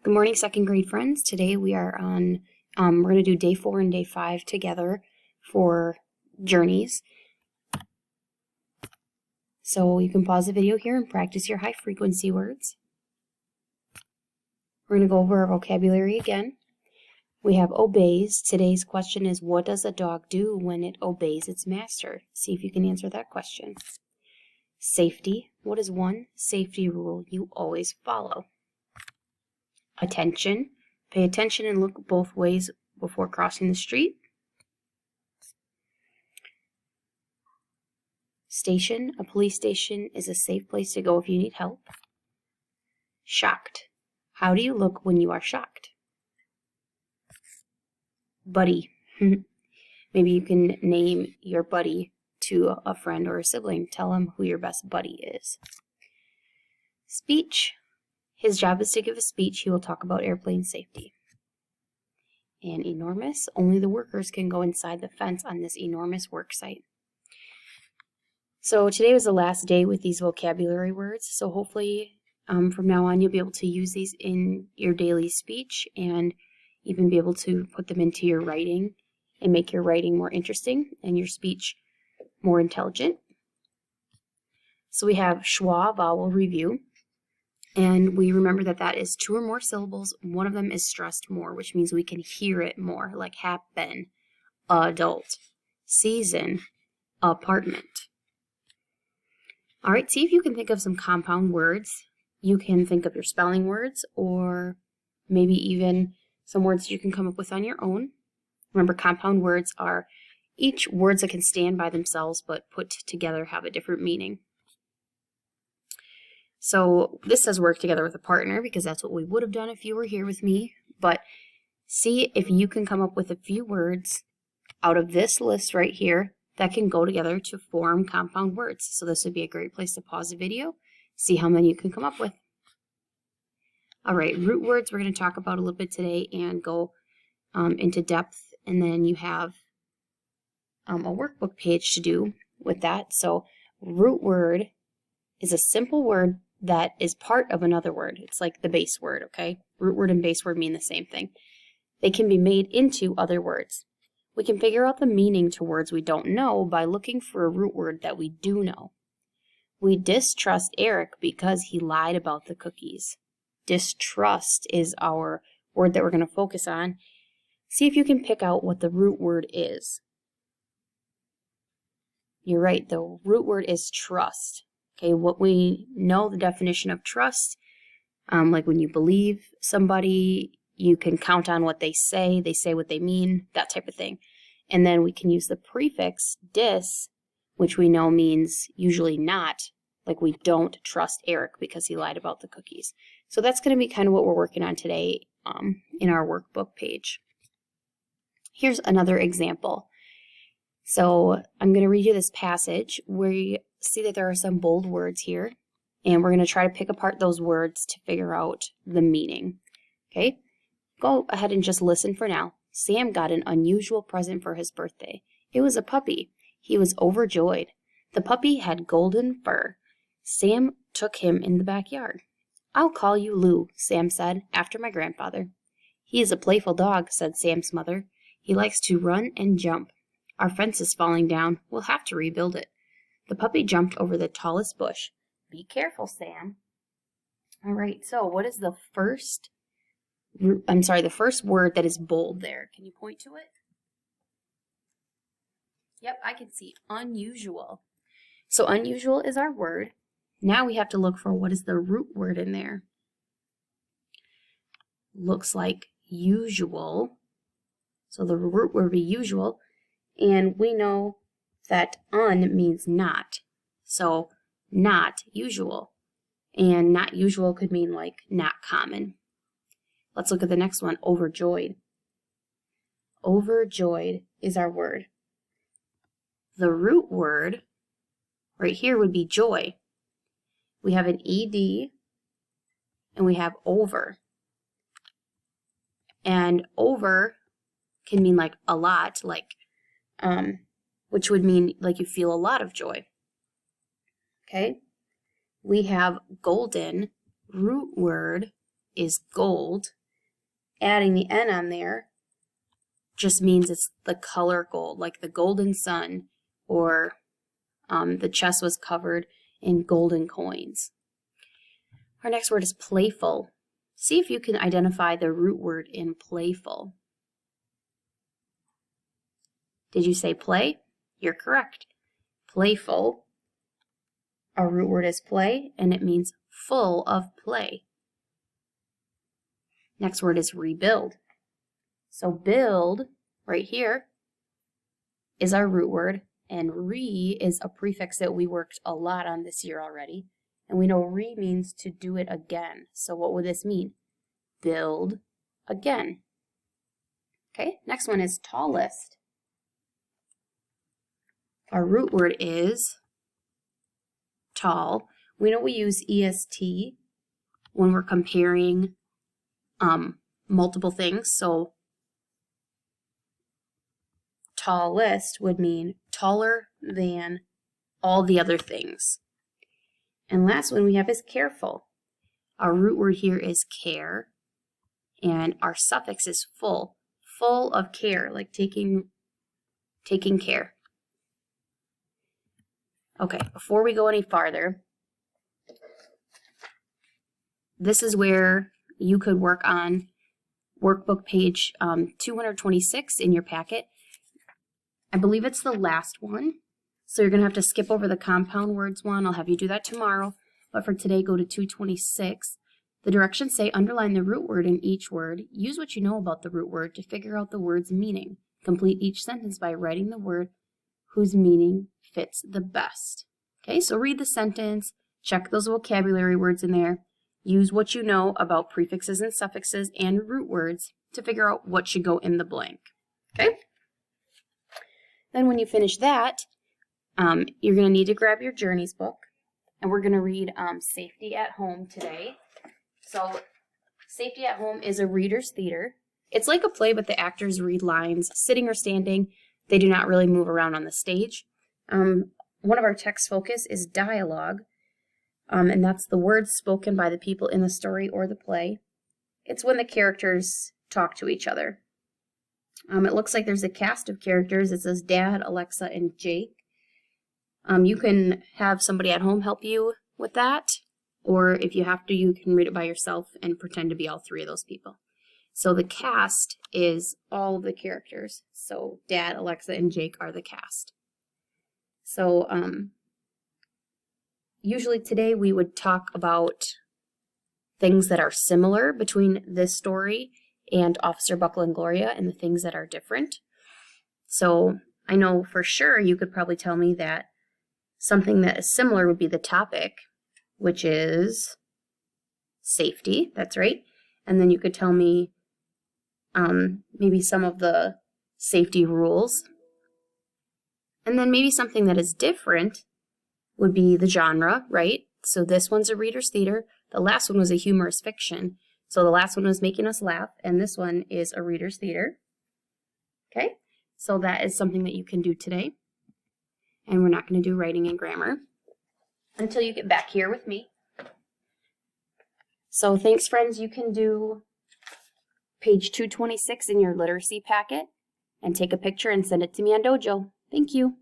Good morning, second grade friends. Today we are on, we're going to do day 4 and day 5 together for journeys. So you can pause the video here and practice your high frequency words. We're going to go over our vocabulary again. We have obeys. Today's question is, what does a dog do when it obeys its master? See if you can answer that question. Safety. What is one safety rule you always follow? Attention. Pay attention and look both ways before crossing the street. Station. A police station is a safe place to go if you need help. Shocked. How do you look when you are shocked? Buddy. Maybe you can name your buddy to a friend or a sibling. Tell them who your best buddy is. Speech. His job is to give a speech. He will talk about airplane safety. And enormous. Only the workers can go inside the fence on this enormous work site. So today was the last day with these vocabulary words. So hopefully from now on you'll be able to use these in your daily speech and even be able to put them into your writing and make your writing more interesting and your speech more intelligent. So we have schwa, vowel review. And we remember that that is 2 or more syllables. One of them is stressed more, which means we can hear it more, like happen, adult, season, apartment. All right, see if you can think of some compound words. You can think of your spelling words or maybe even some words you can come up with on your own. Remember, compound words are each words that can stand by themselves but put together have a different meaning. So this says work together with a partner because that's what we would have done if you were here with me. But see if you can come up with a few words out of this list right here that can go together to form compound words. So this would be a great place to pause the video, see how many you can come up with. All right, root words we're going to talk about a little bit today and go into depth. And then you have a workbook page to do with that. So root word is a simple word that is part of another word. It's like the base word, okay? Root word and base word mean the same thing. They can be made into other words. We can figure out the meaning to words we don't know by looking for a root word that we do know. We distrust Eric because he lied about the cookies. Distrust is our word that we're going to focus on. See if you can pick out what the root word is. You're right, the root word is trust. Okay, what we know the definition of trust, like when you believe somebody, you can count on what they say what they mean, that type of thing. And then we can use the prefix dis, which we know means usually not, like we don't trust Eric because he lied about the cookies. So that's going to be kind of what we're working on today in our workbook page. Here's another example. So I'm going to read you this passage where you see that there are some bold words here, and we're going to try to pick apart those words to figure out the meaning. Okay, go ahead and just listen for now. Sam got an unusual present for his birthday. It was a puppy. He was overjoyed. The puppy had golden fur. Sam took him in the backyard. I'll call you Lou, Sam said, after my grandfather. He is a playful dog, said Sam's mother. He likes to run and jump. Our fence is falling down. We'll have to rebuild it. The puppy jumped over the tallest bush. Be careful, Sam. All right, so what is the first word that is bold there? Can you point to it? Yep, I can see unusual. So unusual is our word. Now we have to look for what is the root word in there. Looks like usual. So the root word would be usual. And we know that means not. So not usual. And not usual could mean like not common. Let's look at the next one, overjoyed. Overjoyed is our word. The root word right here would be joy. We have an ed and we have over. And over can mean like a lot, like which would mean like you feel a lot of joy. Okay? We have golden, root word is gold. Adding the N on there just means it's the color gold, like the golden sun, or the chest was covered in golden coins. Our next word is playful. See if you can identify the root word in playful. Did you say play? You're correct. Playful, our root word is play, and it means full of play. Next word is rebuild. So build, right here, is our root word, and re is a prefix that we worked a lot on this year already. And we know re means to do it again. So what would this mean? Build again. Okay, next one is tallest. Our root word is tall. We know we use EST when we're comparing multiple things. So tallest would mean taller than all the other things. And last one we have is careful. Our root word here is care, and our suffix is full. Full of care, like taking care. Okay, before we go any farther, this is where you could work on workbook page 226 in your packet. I believe it's the last one. So you're going to have to skip over the compound words one. I'll have you do that tomorrow. But for today, go to 226. The directions say underline the root word in each word. Use what you know about the root word to figure out the word's meaning. Complete each sentence by writing the word whose meaning fits the best. Okay, so read the sentence, check those vocabulary words in there, use what you know about prefixes and suffixes and root words to figure out what should go in the blank. Okay? Then when you finish that, you're going to need to grab your Journeys book, and we're going to read Safety at Home today. So Safety at Home is a reader's theater. It's like a play, but the actors read lines sitting or standing. They do not really move around on the stage. One of our text focus is dialogue, and that's the words spoken by the people in the story or the play. It's when the characters talk to each other. It looks like there's a cast of characters. It says Dad, Alexa, and Jake. You can have somebody at home help you with that, or if you have to, you can read it by yourself and pretend to be all three of those people. So the cast is all of the characters. So Dad, Alexa, and Jake are the cast. So usually today we would talk about things that are similar between this story and Officer Buckle and Gloria and the things that are different. So I know for sure you could probably tell me that something that is similar would be the topic, which is safety. That's right. And then you could tell me maybe some of the safety rules. And then maybe something that is different would be the genre, right? So this one's a reader's theater. The last one was a humorous fiction. So the last one was making us laugh, and this one is a reader's theater. Okay, so that is something that you can do today. And we're not going to do writing and grammar until you get back here with me. So thanks, friends. You can do page 226 in your literacy packet and take a picture and send it to me on Dojo. Thank you.